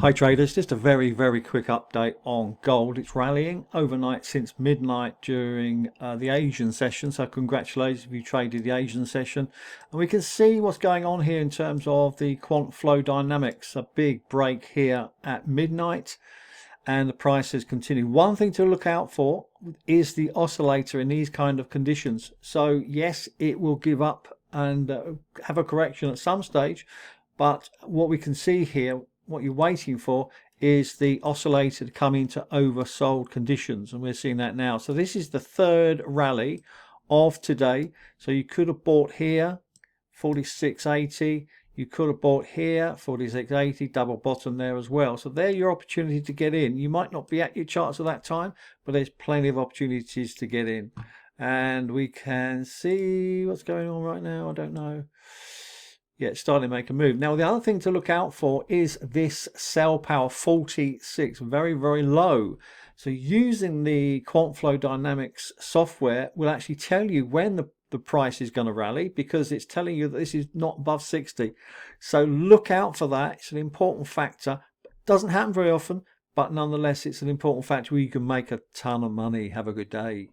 Hi traders, just a very quick update on gold. It's rallying overnight since midnight during the Asian session, so congratulations if you traded the Asian session. And we can see what's going on here in terms of the QuantFlow Dynamics, a big break here at midnight, and the price has continued. One thing to look out for is the oscillator in these kind of conditions. So yes, it will give up and have a correction at some stage, but what we can see here, what you're waiting for, is the oscillator to come into oversold conditions, and we're seeing that now. So this is the third rally of today. So you could have bought here 46.80, you could have bought here 46.80, double bottom there as well. So there's your opportunity to get in. You might not be at your charts at that time, but there's plenty of opportunities to get in. And we can see what's going on right now. I don't know. Yeah, it's starting to make a move. Now, the other thing to look out for is this sell power 46, very low. So using the QuantFlow Dynamics software will actually tell you when the price is going to rally, because it's telling you that this is not above 60. So look out for that. It's an important factor. It doesn't happen very often, but nonetheless, it's an important factor where you can make a ton of money. Have a good day.